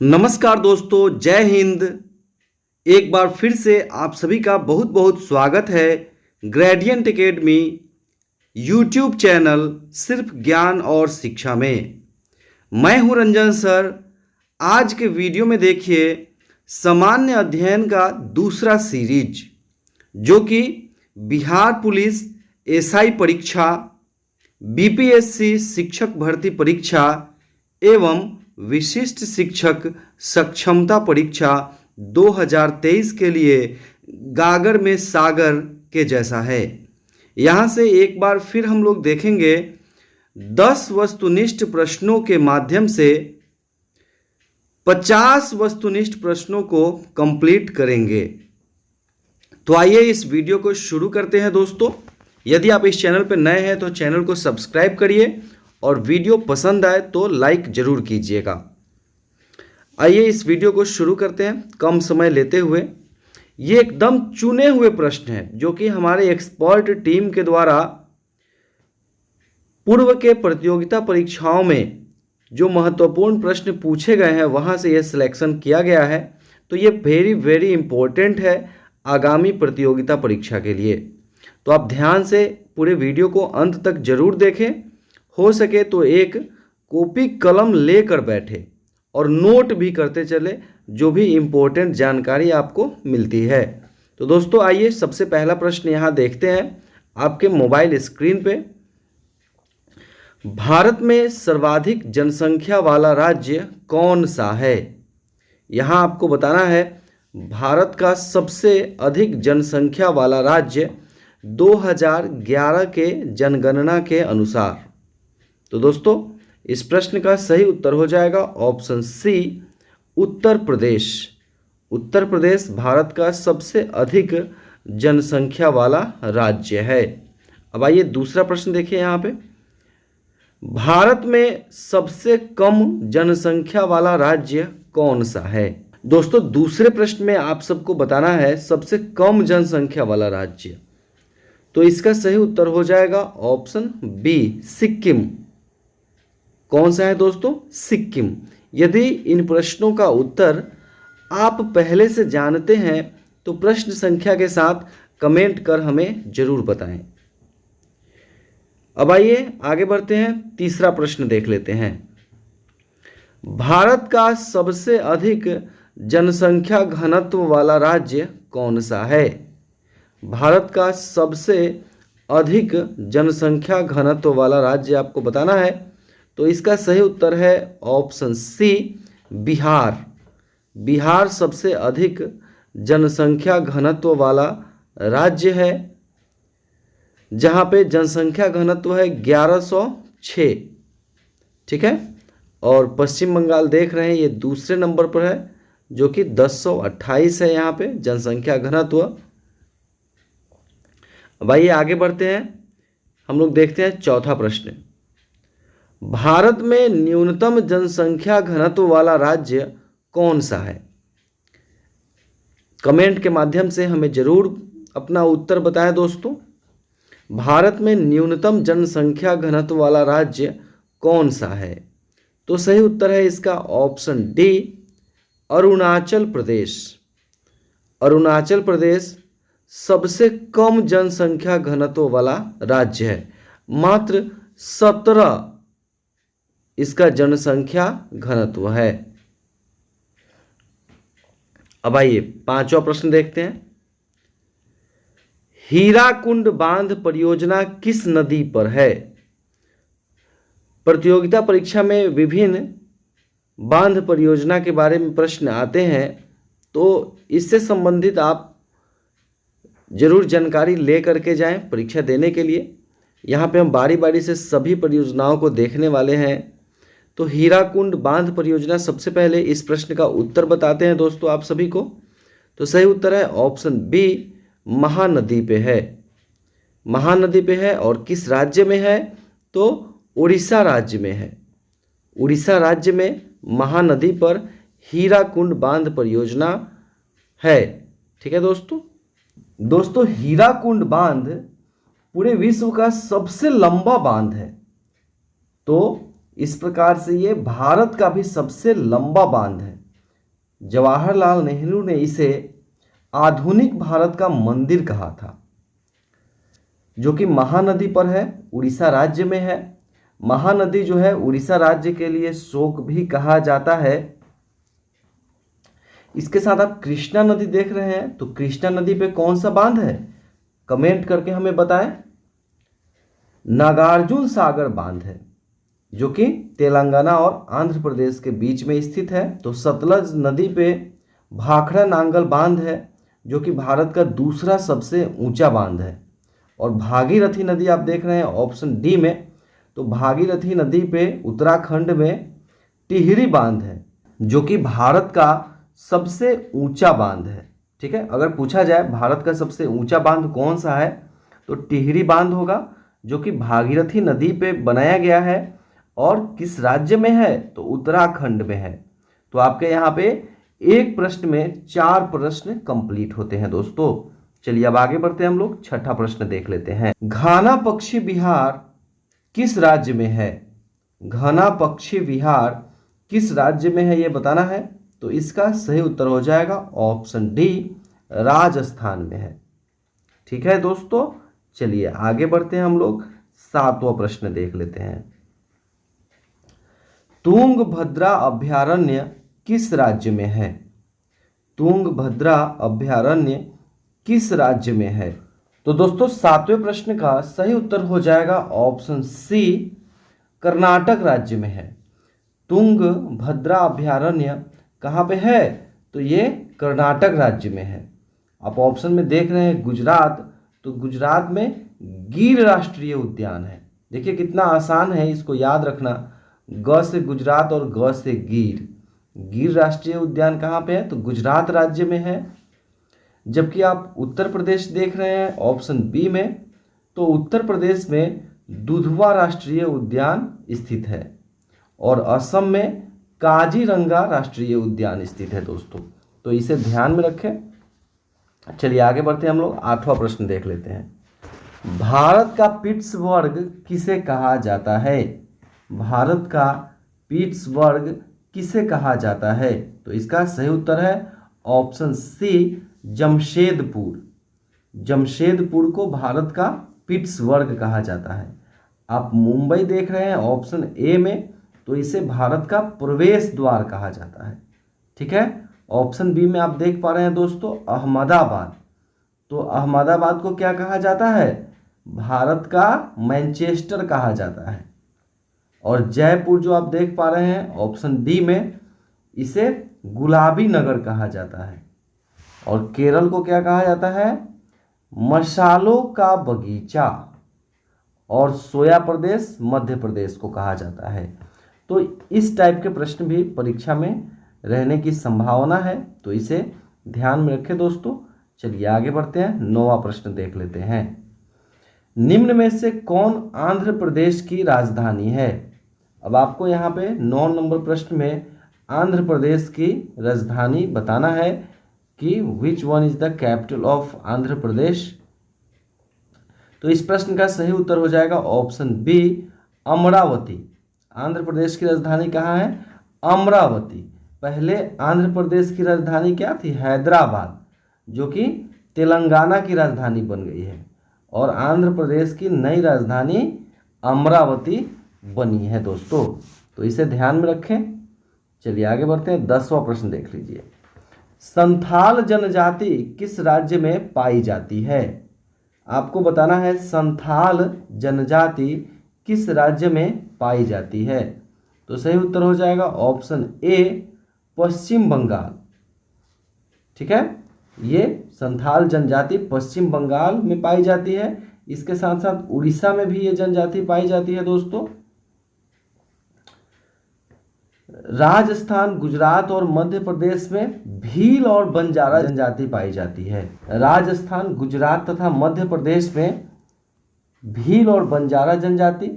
नमस्कार दोस्तों, जय हिंद। एक बार फिर से आप सभी का बहुत बहुत स्वागत है ग्रेडियंट एकेडमी यूट्यूब चैनल सिर्फ ज्ञान और शिक्षा में। मैं हूं रंजन सर। आज के वीडियो में देखिए सामान्य अध्ययन का दूसरा सीरीज, जो कि बिहार पुलिस एसआई परीक्षा, बीपीएससी शिक्षक भर्ती परीक्षा एवं विशिष्ट शिक्षक सक्षमता परीक्षा 2023 के लिए गागर में सागर के जैसा है। यहाँ से एक बार फिर हम लोग देखेंगे 10 वस्तुनिष्ठ प्रश्नों के माध्यम से 50 वस्तुनिष्ठ प्रश्नों को कंप्लीट करेंगे। तो आइए इस वीडियो को शुरू करते हैं दोस्तों। यदि आप इस चैनल पर नए हैं तो चैनल को सब्सक्राइब करिए और वीडियो पसंद आए तो लाइक जरूर कीजिएगा। आइए इस वीडियो को शुरू करते हैं कम समय लेते हुए। ये एकदम चुने हुए प्रश्न हैं जो कि हमारे एक्सपर्ट टीम के द्वारा पूर्व के प्रतियोगिता परीक्षाओं में जो महत्वपूर्ण प्रश्न पूछे गए हैं वहां से यह सिलेक्शन किया गया है। तो ये वेरी वेरी इंपॉर्टेंट है आगामी प्रतियोगिता परीक्षा के लिए। तो आप ध्यान से पूरे वीडियो को अंत तक जरूर देखें। हो सके तो एक कॉपी कलम लेकर बैठे और नोट भी करते चले जो भी इम्पोर्टेंट जानकारी आपको मिलती है। तो दोस्तों आइए सबसे पहला प्रश्न यहाँ देखते हैं आपके मोबाइल स्क्रीन पे। भारत में सर्वाधिक जनसंख्या वाला राज्य कौन सा है? यहाँ आपको बताना है भारत का सबसे अधिक जनसंख्या वाला राज्य 2011 के जनगणना के अनुसार। तो दोस्तों इस प्रश्न का सही उत्तर हो जाएगा ऑप्शन सी, उत्तर प्रदेश। उत्तर प्रदेश भारत का सबसे अधिक जनसंख्या वाला राज्य है। अब आइए दूसरा प्रश्न देखिए यहाँ पे। भारत में सबसे कम जनसंख्या वाला राज्य कौन सा है? दोस्तों दूसरे प्रश्न में आप सबको बताना है सबसे कम जनसंख्या वाला राज्य। तो इसका सही उत्तर हो जाएगा ऑप्शन बी, सिक्किम। कौन सा है दोस्तों? सिक्किम। यदि इन प्रश्नों का उत्तर आप पहले से जानते हैं तो प्रश्न संख्या के साथ कमेंट कर हमें जरूर बताएं। अब आइए आगे बढ़ते हैं, तीसरा प्रश्न देख लेते हैं। भारत का सबसे अधिक जनसंख्या घनत्व वाला राज्य कौन सा है? भारत का सबसे अधिक जनसंख्या घनत्व वाला राज्य आपको बताना है। तो इसका सही उत्तर है ऑप्शन सी, बिहार। बिहार सबसे अधिक जनसंख्या घनत्व वाला राज्य है, जहां पे जनसंख्या घनत्व है 1106। ठीक है। और पश्चिम बंगाल देख रहे हैं ये दूसरे नंबर पर है जो कि 1028 है यहाँ पे जनसंख्या घनत्व। अब आइए आगे बढ़ते हैं, हम लोग देखते हैं चौथा प्रश्न। भारत में न्यूनतम जनसंख्या घनत्व वाला राज्य कौन सा है? कमेंट के माध्यम से हमें जरूर अपना उत्तर बताएं दोस्तों। भारत में न्यूनतम जनसंख्या घनत्व वाला राज्य कौन सा है? तो सही उत्तर है इसका ऑप्शन डी, अरुणाचल प्रदेश। अरुणाचल प्रदेश सबसे कम जनसंख्या घनत्व वाला राज्य है, मात्र 17 इसका जनसंख्या घनत्व है। अब आइए पांचवा प्रश्न देखते हैं। हीराकुंड बांध परियोजना किस नदी पर है? प्रतियोगिता परीक्षा में विभिन्न बांध परियोजना के बारे में प्रश्न आते हैं, तो इससे संबंधित आप जरूर जानकारी ले करके जाएं परीक्षा देने के लिए। यहाँ पे हम बारी बारी से सभी परियोजनाओं को देखने वाले हैं। तो हीराकुंड बांध परियोजना, सबसे पहले इस प्रश्न का उत्तर बताते हैं दोस्तों आप सभी को। तो सही उत्तर है ऑप्शन बी, महानदी पे है। महानदी पे है और किस राज्य में है? तो उड़ीसा राज्य में है। उड़ीसा राज्य में महानदी पर हीराकुंड बांध परियोजना है। ठीक है दोस्तों हीराकुंड बांध पूरे विश्व का सबसे लंबा बांध है। तो इस प्रकार से ये भारत का भी सबसे लंबा बांध है। जवाहरलाल नेहरू ने इसे आधुनिक भारत का मंदिर कहा था, जो कि महानदी पर है, उड़ीसा राज्य में है। महानदी जो है उड़ीसा राज्य के लिए शोक भी कहा जाता है। इसके साथ आप कृष्णा नदी देख रहे हैं, तो कृष्णा नदी पे कौन सा बांध है, कमेंट करके हमें बताएं। नागार्जुन सागर बांध है, जो कि तेलंगाना और आंध्र प्रदेश के बीच में स्थित है। तो सतलज नदी पे भाखड़ा नांगल बांध है, जो कि भारत का दूसरा सबसे ऊंचा बांध है। और भागीरथी नदी आप देख रहे हैं ऑप्शन डी में, तो भागीरथी नदी पे उत्तराखंड में टिहरी बांध है, जो कि भारत का सबसे ऊंचा बांध है। ठीक है, अगर पूछा जाए भारत का सबसे ऊंचा बांध कौन सा है, तो टिहरी बांध होगा, जो कि भागीरथी नदी पे बनाया गया है और किस राज्य में है, तो उत्तराखंड में है। तो आपके यहाँ पे एक प्रश्न में 4 प्रश्न कंप्लीट होते हैं दोस्तों। चलिए अब आगे बढ़ते हैं, हम लोग छठा प्रश्न देख लेते हैं। घाना पक्षी विहार किस राज्य में है? घना पक्षी विहार किस राज्य में है ये बताना है। तो इसका सही उत्तर हो जाएगा ऑप्शन डी, राजस्थान में है। ठीक है दोस्तों, चलिए आगे बढ़ते हैं, हम लोग 7वां प्रश्न देख लेते हैं। तुंगभद्रा अभयारण्य किस राज्य में है? तुंगभद्रा अभयारण्य किस राज्य में है? तो दोस्तों 7वें प्रश्न का सही उत्तर हो जाएगा ऑप्शन सी, कर्नाटक राज्य में है। तुंगभद्रा अभयारण्य कहाँ पे है? तो ये कर्नाटक राज्य में है। आप ऑप्शन में देख रहे हैं गुजरात, तो गुजरात में गिर राष्ट्रीय उद्यान है। देखिए कितना आसान है इसको याद रखना, ग से गुजरात और ग से गिर। गिर राष्ट्रीय उद्यान कहाँ पे है? तो गुजरात राज्य में है। जबकि आप उत्तर प्रदेश देख रहे हैं ऑप्शन बी में, तो उत्तर प्रदेश में दुधवा राष्ट्रीय उद्यान स्थित है और असम में काजीरंगा राष्ट्रीय उद्यान स्थित है दोस्तों। तो इसे ध्यान में रखें। चलिए आगे बढ़ते हैं, हम लोग 8वां प्रश्न देख लेते हैं। भारत का पिट्सबर्ग किसे कहा जाता है? भारत का पिट्सबर्ग किसे कहा जाता है? तो इसका सही उत्तर है ऑप्शन सी, जमशेदपुर। जमशेदपुर को भारत का पिट्सबर्ग कहा जाता है। आप मुंबई देख रहे हैं ऑप्शन ए में, तो इसे भारत का प्रवेश द्वार कहा जाता है। ठीक है, ऑप्शन बी में आप देख पा रहे हैं दोस्तों अहमदाबाद, तो अहमदाबाद को क्या कहा जाता है? भारत का मैनचेस्टर कहा जाता है। और जयपुर जो आप देख पा रहे हैं ऑप्शन डी में, इसे गुलाबी नगर कहा जाता है। और केरल को क्या कहा जाता है? मसालों का बगीचा। और सोया प्रदेश मध्य प्रदेश को कहा जाता है। तो इस टाइप के प्रश्न भी परीक्षा में रहने की संभावना है, तो इसे ध्यान में रखें दोस्तों। चलिए आगे बढ़ते हैं, 9वां प्रश्न देख लेते हैं। निम्न में से कौन आंध्र प्रदेश की राजधानी है? अब आपको यहाँ पे 9 नंबर प्रश्न में आंध्र प्रदेश की राजधानी बताना है कि which one is the capital of Andhra Pradesh. तो इस प्रश्न का सही उत्तर हो जाएगा ऑप्शन बी, अमरावती। आंध्र प्रदेश की राजधानी कहाँ है? अमरावती। पहले आंध्र प्रदेश की राजधानी क्या थी? हैदराबाद, जो कि तेलंगाना की राजधानी बन गई है। और आंध्र प्रदेश की नई राजधानी अमरावती बनी है दोस्तों। तो इसे ध्यान में रखें। चलिए आगे बढ़ते हैं, 10वां प्रश्न देख लीजिए। संथाल जनजाति किस राज्य में पाई जाती है? आपको बताना है संथाल जनजाति किस राज्य में पाई जाती है। तो सही उत्तर हो जाएगा ऑप्शन ए, पश्चिम बंगाल। ठीक है, ये संथाल जनजाति पश्चिम बंगाल में पाई जाती है। इसके साथ साथ उड़ीसा में भी ये जनजाति पाई जाती है दोस्तों। राजस्थान, गुजरात और मध्य प्रदेश में भील और बंजारा जनजाति पाई जाती है। राजस्थान, गुजरात तथा मध्य प्रदेश में भील और बंजारा जनजाति।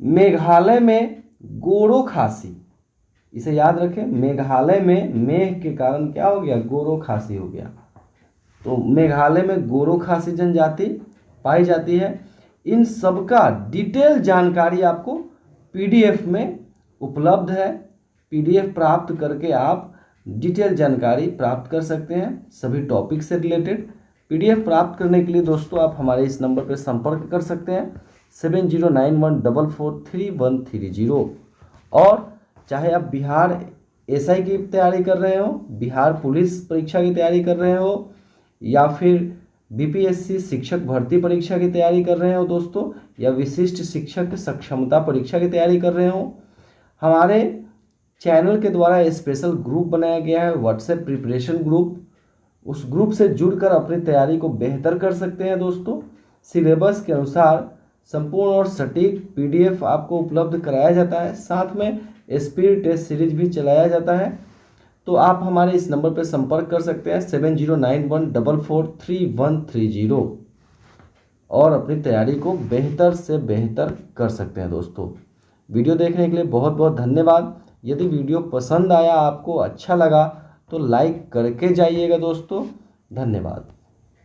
मेघालय में गोरो खासी, इसे याद रखें, मेघालय में मेघ के कारण क्या हो गया? गोरो खासी हो गया। तो मेघालय में गोरो खासी जनजाति पाई जाती है। इन सबका डिटेल जानकारी आपको पीडीएफ में उपलब्ध है। पीडीएफ प्राप्त करके आप डिटेल जानकारी प्राप्त कर सकते हैं सभी टॉपिक से रिलेटेड। PDF प्राप्त करने के लिए दोस्तों आप हमारे इस नंबर पर संपर्क कर सकते हैं 7091443130। और चाहे आप बिहार SI की तैयारी कर रहे हो, बिहार पुलिस परीक्षा की तैयारी कर रहे हो, या फिर BPSC शिक्षक भर्ती परीक्षा की तैयारी कर रहे हो दोस्तों, या विशिष्ट शिक्षक सक्षमता परीक्षा की तैयारी कर रहे हो, हमारे चैनल के द्वारा स्पेशल ग्रुप बनाया गया है, व्हाट्सएप प्रिपरेशन ग्रुप। उस ग्रुप से जुड़कर अपनी तैयारी को बेहतर कर सकते हैं दोस्तों। सिलेबस के अनुसार संपूर्ण और सटीक PDF आपको उपलब्ध कराया जाता है, साथ में स्पीड टेस्ट सीरीज भी चलाया जाता है। तो आप हमारे इस नंबर पर संपर्क कर सकते हैं 7091443130 और अपनी तैयारी को बेहतर से बेहतर कर सकते हैं दोस्तों। वीडियो देखने के लिए बहुत बहुत धन्यवाद। यदि वीडियो पसंद आया, आपको अच्छा लगा, तो लाइक करके जाइएगा दोस्तों। धन्यवाद।